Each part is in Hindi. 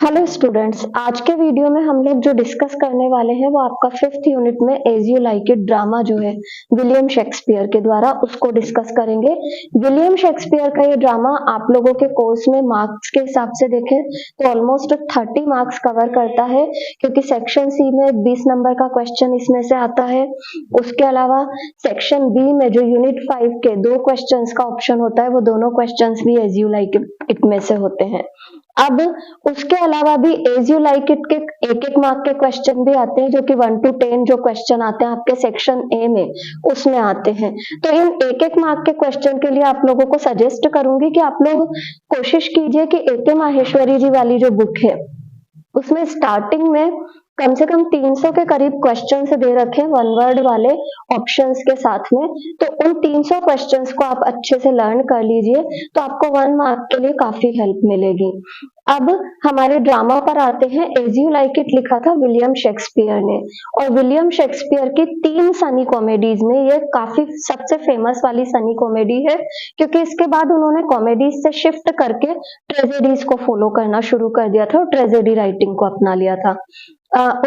हेलो स्टूडेंट्स, आज के वीडियो में हम लोग जो डिस्कस करने वाले हैं वो आपका 5th यूनिट में as you like it drama जो है विलियम शेक्सपियर के द्वारा उसको डिस्कस करेंगे। विलियम शेक्सपियर का ये ड्रामा आप लोगों के कोर्स में मार्क्स के हिसाब से देखें तो ऑलमोस्ट 30 मार्क्स कवर करता है, क्योंकि सेक्शन सी में 20 नंबर का क्वेश्चन इसमें से आता है। उसके अलावा सेक्शन बी में जो यूनिट 5 के 2 क्वेश्चंस का ऑप्शन होता है वो दोनों क्वेश्चंस भी एज यू लाइक इट में से होते हैं। अब उसके अलावा भी एज यू लाइक इट के एक मार्क के क्वेश्चन भी आते हैं, जो कि 1 to 10 जो क्वेश्चन आते हैं आपके सेक्शन ए में उसमें आते हैं। तो इन एक मार्क के क्वेश्चन के लिए आप लोगों को सजेस्ट करूंगी कि आप लोग कोशिश कीजिए कि ए माहेश्वरी जी वाली जो बुक है उसमें स्टार्टिंग में कम से कम 300 के करीब क्वेश्चन दे रखे वन वर्ड वाले ऑप्शंस के साथ में। तो उन 300 क्वेश्चंस को आप अच्छे से लर्न कर लीजिए तो आपको 1 मार्क के लिए काफी हेल्प मिलेगी। अब हमारे ड्रामा पर आते हैं। एज यू लाइक इट लिखा था विलियम शेक्सपियर ने, और विलियम शेक्सपियर की 3 सनी कॉमेडीज में ये काफी सबसे फेमस वाली सनी कॉमेडी है, क्योंकि इसके बाद उन्होंने कॉमेडीज से शिफ्ट करके ट्रेजेडीज को फॉलो करना शुरू कर दिया था और ट्रेजेडी राइटिंग को अपना लिया था।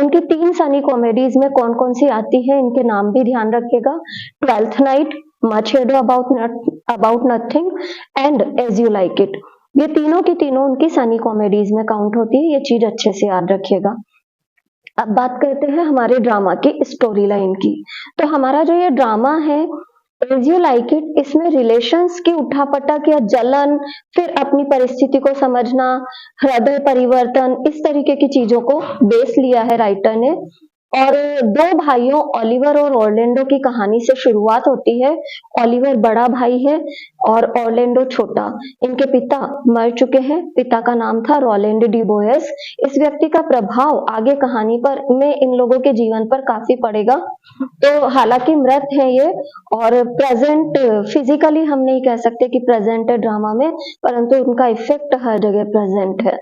उनकी 3 सनी कॉमेडीज में कौन कौन सी आती है इनके नाम भी ध्यान रखिएगा। Twelfth night, much ado about nothing and as you like it. ये तीनों की तीनों उनकी सनी कॉमेडीज में काउंट होती है, ये चीज अच्छे से याद रखिएगा। अब बात करते हैं हमारे ड्रामा की स्टोरी लाइन की। तो हमारा जो ये ड्रामा है एज यू लाइक इट, इसमें रिलेशंस की उठापटक या जलन, फिर अपनी परिस्थिति को समझना, हृदय परिवर्तन, इस तरीके की चीजों को बेस लिया है राइटर ने। और 2 भाइयों ओलिवर और ऑर्लैंडो की कहानी से शुरुआत होती है। ओलिवर बड़ा भाई है और ऑर्लैंडो छोटा। इनके पिता मर चुके हैं, पिता का नाम था रोलैंड डी बोयस। इस व्यक्ति का प्रभाव आगे कहानी पर में इन लोगों के जीवन पर काफी पड़ेगा। तो हालांकि मृत है ये, और प्रेजेंट फिजिकली हम नहीं कह सकते कि प्रेजेंट है ड्रामा में, परंतु उनका इफेक्ट हर जगह प्रेजेंट है।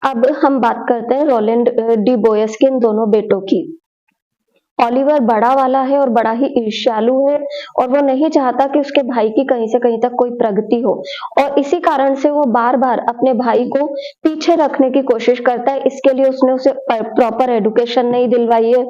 अब हम बात करते हैं रोलैंड डी बोयस के इन दोनों बेटों की। ओलिवर बड़ा वाला है और बड़ा ही ईर्ष्यालु है, और वो नहीं चाहता कि उसके भाई की कहीं से कहीं तक कोई प्रगति हो, और इसी कारण से वो बार बार अपने भाई को पीछे रखने की कोशिश करता है। इसके लिए उसने उसे प्रॉपर एडुकेशन नहीं दिलवाई है,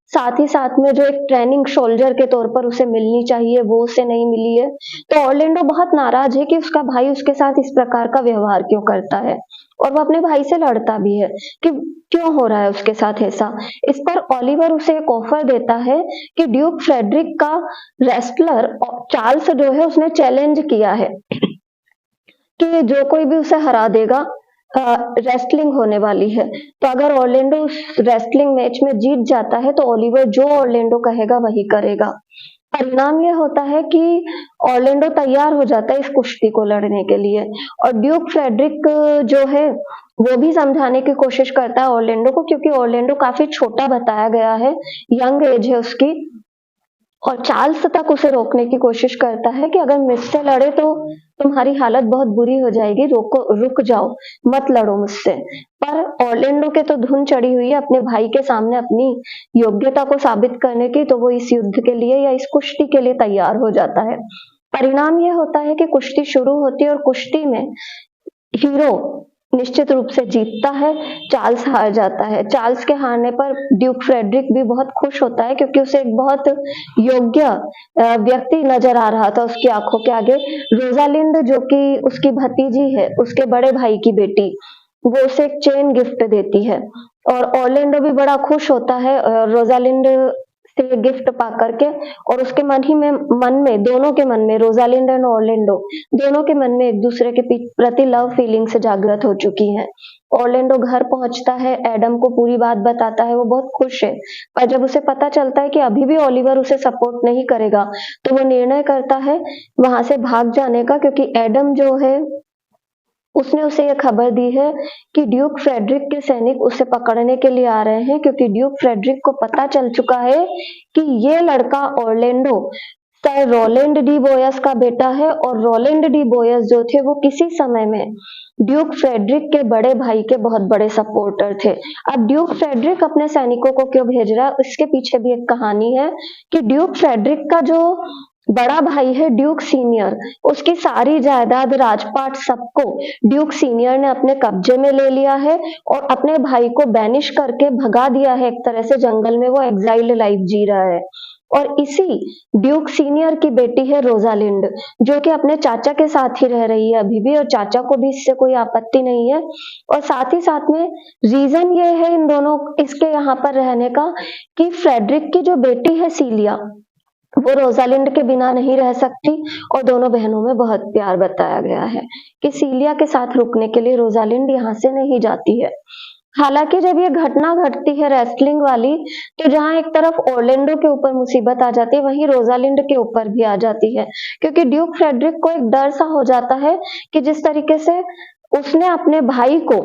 साथ ही साथ में जो एक ट्रेनिंग सोल्जर के तौर पर उसे मिलनी चाहिए वो उसे नहीं मिली है। तो ऑर्लैंडो बहुत नाराज है कि उसका भाई उसके साथ इस प्रकार का व्यवहार क्यों करता है, और वो अपने भाई से लड़ता भी है कि क्यों हो रहा है उसके साथ ऐसा। इस पर ओलिवर उसे एक ऑफर देता है कि ड्यूक फ्रेडरिक का रेस्लर चार्ल्स जो है उसने चैलेंज किया है कि जो कोई भी उसे हरा देगा रेस्टलिंग होने वाली है। तो अगर ऑर्लैंडो उस रेस्टलिंग मैच में जीत जाता है तो ओलिवर जो ऑर्लैंडो कहेगा वही करेगा। परिणाम ये होता है कि ऑर्लैंडो तैयार हो जाता है इस कुश्ती को लड़ने के लिए, और ड्यूक फ्रेडरिक जो है वो भी समझाने की कोशिश करता है ऑर्लैंडो को, क्योंकि ऑर्लैंडो काफी छोटा बताया गया है, यंग एज है उसकी। और चार्ल्स तक उसे रोकने की कोशिश करता है कि अगर मुझसे लड़े तो तुम्हारी हालत बहुत बुरी हो जाएगी, रुक जाओ, मत लड़ो मुझसे। पर ऑर्लैंडो के तो धुन चढ़ी हुई है अपने भाई के सामने अपनी योग्यता को साबित करने की, तो वो इस युद्ध के लिए या इस कुश्ती के लिए तैयार हो जाता है। परिणाम यह होता है कि कुश्ती शुरू होती है और कुश्ती में हीरो निश्चित रूप से जीतता है, चार्ल्स हार जाता है। चार्ल्स के हारने पर ड्यूक फ्रेडरिक भी बहुत खुश होता है, क्योंकि उसे एक बहुत योग्य व्यक्ति नजर आ रहा था उसकी आंखों के आगे। रोजालिंड जो कि उसकी भतीजी है, उसके बड़े भाई की बेटी, वो उसे एक चेन गिफ्ट देती है, और ऑर्लैंडो भी बड़ा खुश होता है रोजालिंड से गिफ्ट पा करके। और उसके मन में दोनों के मन में, रोजालिंड एंड ऑर्लैंडो दोनों के मन में एक दूसरे के प्रति लव फीलिंग्स जागृत हो चुकी हैं। ऑर्लैंडो घर पहुंचता है, एडम को पूरी बात बताता है, वो बहुत खुश है। पर जब उसे पता चलता है कि अभी भी ओलिवर उसे सपोर्ट नहीं करेगा, तो वो निर्णय करता है वहां से भाग जाने का, क्योंकि एडम जो है उसने उसे यह खबर दी है कि ड्यूक फ्रेडरिक के सैनिक उसे पकड़ने के लिए आ रहे हैं, क्योंकि ड्यूक फ्रेडरिक को पता चल चुका है कि ये लड़का Orlando Sir Rowland de Boys का बेटा है, और रोलैंड डी बोयस जो थे वो किसी समय में ड्यूक फ्रेडरिक के बड़े भाई के बहुत बड़े सपोर्टर थे। अब ड्यूक फ्रेडरिक अपने सैनिकों को क्यों भेज रहा है, इसके पीछे भी एक कहानी है कि ड्यूक फ्रेडरिक का जो बड़ा भाई है ड्यूक सीनियर, उसकी सारी जायदाद राजपाट सबको ड्यूक सीनियर ने अपने कब्जे में ले लिया है और अपने भाई को बैनिश करके भगा दिया है। एक तरह से जंगल में वो एग्जाइल्ड लाइफ जी रहा है। और इसी ड्यूक सीनियर की बेटी है रोजालिंड, जो कि अपने चाचा के साथ ही रह रही है अभी भी, और चाचा को भी इससे कोई आपत्ति नहीं है। और साथ ही साथ में रीजन ये है इन दोनों इसके यहाँ पर रहने का कि फ्रेडरिक की जो बेटी है सीलिया, वो रोजालिंड के बिना नहीं रह सकती, और दोनों बहनों में बहुत प्यार बताया गया है कि सीलिया के साथ रुकने के लिए रोजालिंड यहाँ से नहीं जाती है। हालांकि जब ये घटना घटती है रेसलिंग वाली, तो जहां एक तरफ ओरलैंडो के ऊपर मुसीबत आ जाती है, वहीं रोजालिंड के ऊपर भी आ जाती है, क्योंकि ड्यूक फ्रेडरिक को एक डर सा हो जाता है कि जिस तरीके से उसने अपने भाई को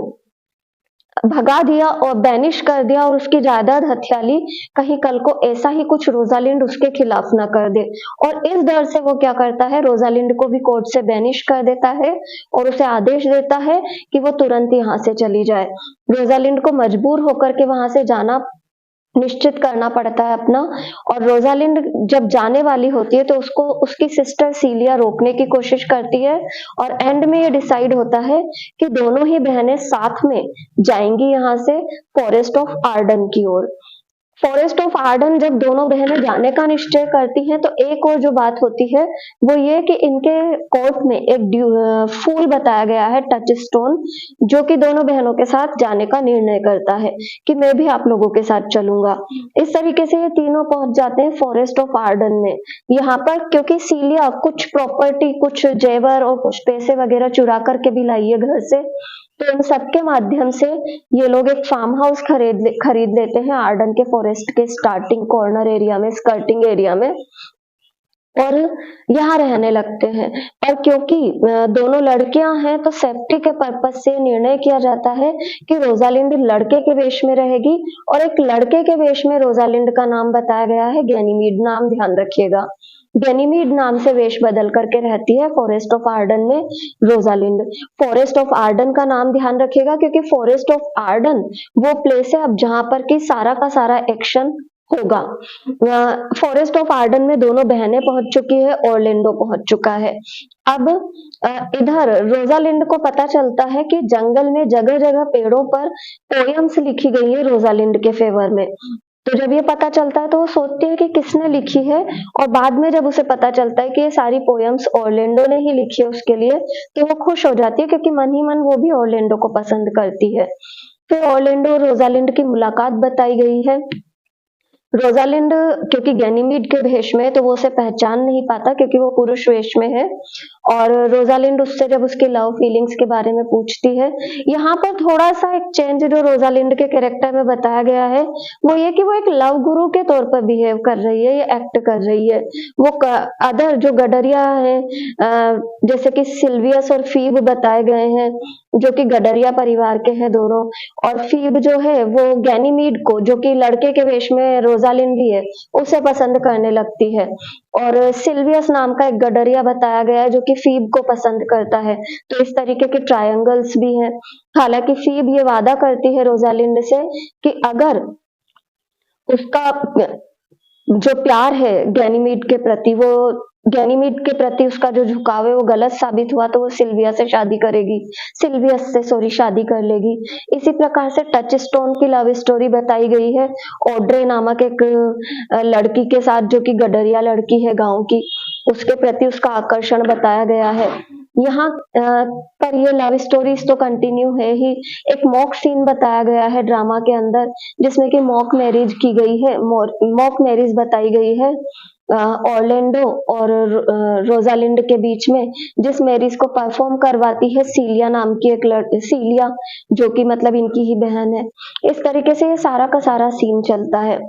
भगा दिया और बैनिश कर दिया और उसकी जायदाद हथिया ली, कहीं कल को ऐसा ही कुछ रोजालिंड उसके खिलाफ ना कर दे। और इस डर से वो क्या करता है, रोजालिंड को भी कोर्ट से बैनिश कर देता है और उसे आदेश देता है कि वो तुरंत यहाँ से चली जाए। रोजालिंड को मजबूर होकर के वहां से जाना निश्चित करना पड़ता है अपना। और रोजालिंड जब जाने वाली होती है तो उसको उसकी सिस्टर सीलिया रोकने की कोशिश करती है, और एंड में ये डिसाइड होता है कि दोनों ही बहनें साथ में जाएंगी यहाँ से फॉरेस्ट ऑफ आर्डन की ओर। फॉरेस्ट ऑफ आर्डन जब दोनों बहनें जाने का निश्चय करती हैं, तो एक और जो बात होती है वो ये कि इनके कोर्ट में एक फूल बताया गया है, टच स्टोन, जो कि दोनों बहनों के साथ जाने का निर्णय करता है कि मैं भी आप लोगों के साथ चलूंगा। इस तरीके से ये तीनों पहुंच जाते हैं फॉरेस्ट ऑफ आर्डन में। यहाँ पर क्योंकि सीलिया कुछ प्रॉपर्टी, कुछ जेवर और कुछ पैसे वगैरह चुरा करके भी लाई है घर से, तो इन सबके माध्यम से ये लोग एक फार्म हाउस खरीद लेते हैं आर्डन के फॉरेस्ट के स्टार्टिंग कॉर्नर एरिया में, स्कर्टिंग एरिया में, और यहाँ रहने लगते हैं। और क्योंकि दोनों लड़कियां हैं, तो सेफ्टी के पर्पज से निर्णय किया जाता है कि रोजालिंड लड़के के वेश में रहेगी, और एक लड़के के वेश में रोजालिंड का नाम बताया गया है गैनीमीड, नाम ध्यान रखिएगा। गैनीमीड नाम से वेश बदल करके रहती है फॉरेस्ट ऑफ आर्डन में रोजालिंड। फॉरेस्ट ऑफ आर्डन का नाम ध्यान रखिएगा, क्योंकि फॉरेस्ट ऑफ आर्डन वो प्लेस है अब जहां पर कि सारा का सारा एक्शन होगा। फॉरेस्ट ऑफ आर्डन में दोनों बहनें पहुंच चुकी है, ओरलैंडो पहुंच चुका है। अब इधर रोजालिंड को पता चलता है कि जंगल में जगह जगह पेड़ों पर पोयम्स लिखी गई है रोजालिंड के फेवर में। तो जब ये पता चलता है तो वो सोचती है कि किसने लिखी है, और बाद में जब उसे पता चलता है कि ये सारी पोयम्स ओरलैंडो ने ही लिखी है उसके लिए, तो वो खुश हो जाती है, क्योंकि मन ही मन वो भी ओरलैंडो को पसंद करती है। फिर ओरलैंडो और रोजालिंड की मुलाकात बताई गई है। रोजालिंड क्योंकि गैनीमीड के वेश में है, तो वो उसे पहचान नहीं पाता क्योंकि वो पुरुष वेश में है। और रोजालिंड उससे जब उसकी लव फीलिंग्स के बारे में पूछती है, यहाँ पर थोड़ा सा एक चेंज जो रोजालिंड के कैरेक्टर में बताया गया है वो ये कि वो एक लव गुरु के तौर पर बिहेव कर रही है, ये एक्ट कर रही है। वो अदर जो गडरिया है, जैसे कि सिल्वियस और फीब बताए गए हैं, जो कि गडरिया परिवार के हैं दोनों, और फीब जो है वो गैनीमीड को, जो कि लड़के के वेश में रोजालिंड भी है, उसे पसंद करने लगती है। और सिल्वियस नाम का एक गडरिया बताया गया है जो कि फीब को पसंद करता है। तो इस तरीके के ट्रायंगल्स भी हैं। हालांकि फीब ये वादा करती है रोजालिंड से कि अगर उसका जो प्यार है गैनीमीड के प्रति, वो गैनीमीड के प्रति उसका जो झुकाव है वो गलत साबित हुआ, तो वो सिल्विया से शादी करेगी, सिल्वियस से सॉरी शादी कर लेगी। इसी प्रकार से टच स्टोन की लव स्टोरी बताई गई है ऑड्रे नामक एक लड़की के साथ, जो कि गडरिया लड़की है गांव की, उसके प्रति उसका आकर्षण बताया गया है। यहाँ पर ये लव स्टोरीज तो कंटिन्यू है ही। एक मॉक सीन बताया गया है ड्रामा के अंदर, जिसमें कि मॉक मैरिज की गई है, मॉक मैरिज बताई गई है ऑरलैंडो और रोजालिंड के बीच में, जिस मैरिज को परफॉर्म करवाती है सीलिया नाम की एक लड़की, सीलिया जो कि मतलब इनकी ही बहन है। इस तरीके से ये सारा का सारा सीन चलता है।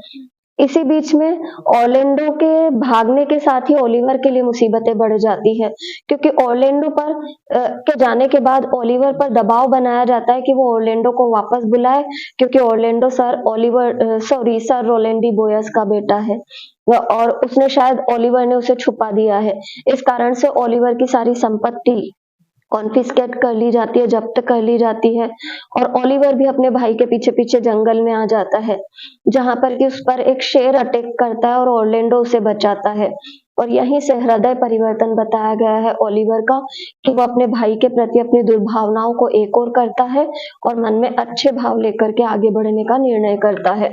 इसी बीच में ऑरलैंडो के भागने के साथ ही ओलिवर के लिए मुसीबतें बढ़ जाती है, क्योंकि ऑरलैंडो पर के जाने के बाद ओलिवर पर दबाव बनाया जाता है कि वो ऑरलैंडो को वापस बुलाए, क्योंकि ऑरलैंडो सर रोलैंडी बोयस का बेटा है, और उसने शायद ओलिवर ने उसे छुपा दिया है। इस कारण से ओलिवर की सारी संपत्ति कॉन्फिस्केट कर ली जाती है, जब्त कर ली जाती है। और ओलिवर भी अपने भाई के पीछे पीछे जंगल में आ जाता है, जहां पर कि उस पर एक शेर अटैक करता है और ऑर्लैंडो उसे बचाता है। और यहीं से हृदय परिवर्तन बताया गया है ओलिवर का, कि वो अपने भाई के प्रति अपनी दुर्भावनाओं को एक और करता है और मन में अच्छे भाव लेकर के आगे बढ़ने का निर्णय करता है।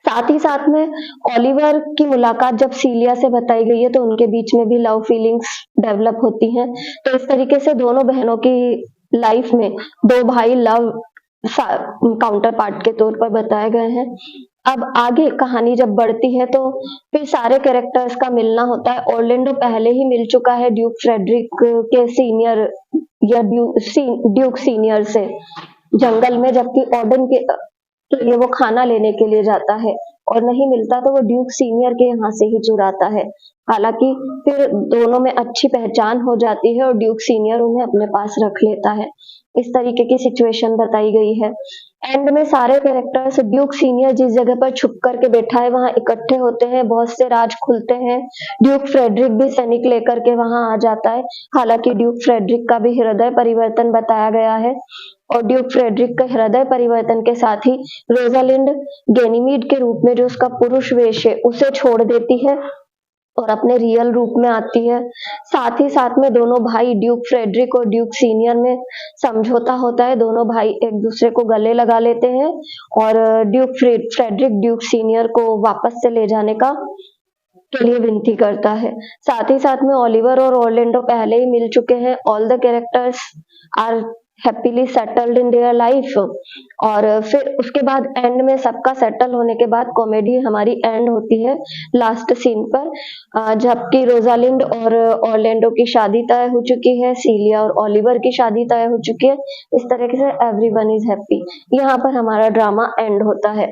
साथ ही साथ में ओलिवर की मुलाकात जब सीलिया से बताई गई है तो उनके बीच में भी लव फीलिंग्स डेवलप होती हैं। तो इस तरीके से दोनों बहनों की लाइफ में दो भाई लव काउंटर पार्ट के तौर पर बताए गए हैं। अब आगे कहानी जब बढ़ती है तो फिर सारे कैरेक्टर्स का मिलना होता है। ऑर्लैंडो पहले ही मिल चुका है ड्यूक फ्रेडरिक के सीनियर या ड्यूक सीनियर से जंगल में, जबकि ऑर्डन के लिए वो खाना लेने के लिए जाता है और नहीं मिलता तो वो ड्यूक सीनियर के यहाँ से ही चुराता है। हालांकि फिर दोनों में अच्छी पहचान हो जाती है और ड्यूक सीनियर उन्हें अपने पास रख लेता है। इस तरीके की सिचुएशन बताई गई है। एंड में सारे कैरेक्टर्स ड्यूक सीनियर जिस जगह पर छुप करके बैठा है वहां इकट्ठे होते हैं, बहुत से राज खुलते हैं। ड्यूक फ्रेडरिक भी सैनिक लेकर के वहां आ जाता है। हालांकि ड्यूक फ्रेडरिक का भी हृदय परिवर्तन बताया गया है और ड्यूक फ्रेडरिक के हृदय परिवर्तन के साथ ही रोजालिंड गैनीमीड के रूप में जो उसका पुरुष वेश है उसे छोड़ देती है और अपने रियल रूप में आती है। साथ ही साथ में दोनों भाई ड्यूक फ्रेडरिक और ड्यूक सीनियर में समझौता होता है, दोनों भाई एक दूसरे को गले लगा लेते हैं और फ्रेडरिक ड्यूक सीनियर को वापस से ले जाने का के लिए विनती करता है। साथ ही साथ में ओलिवर और ऑर्लैंडो पहले ही मिल चुके हैं। All the characters are happily settled in their life. और फिर उसके बाद एंड में सबका सेटल होने के बाद कॉमेडी हमारी एंड होती है लास्ट सीन पर, जबकि रोजालिंड और ऑर्लैंडो की शादी तय हो चुकी है, सीलिया और ओलिवर की शादी तय हो चुकी है। इस तरीके से एवरीवन इज हैप्पी। यहाँ पर हमारा ड्रामा एंड होता है।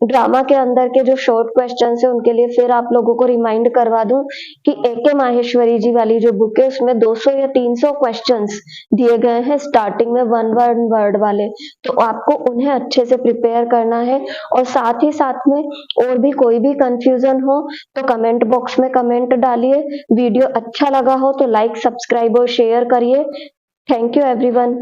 ड्रामा के अंदर के जो शॉर्ट क्वेश्चन है उनके लिए फिर आप लोगों को रिमाइंड करवा दूं कि ए.के. माहेश्वरी जी वाली जो बुक है उसमें 200 या 300 क्वेश्चंस दिए गए हैं स्टार्टिंग में वन वर्ड वाले, तो आपको उन्हें अच्छे से प्रिपेयर करना है। और साथ ही साथ में और भी कोई भी कंफ्यूजन हो तो कमेंट बॉक्स में कमेंट डालिए। वीडियो अच्छा लगा हो तो लाइक, सब्सक्राइब और शेयर करिए। Thank you everyone.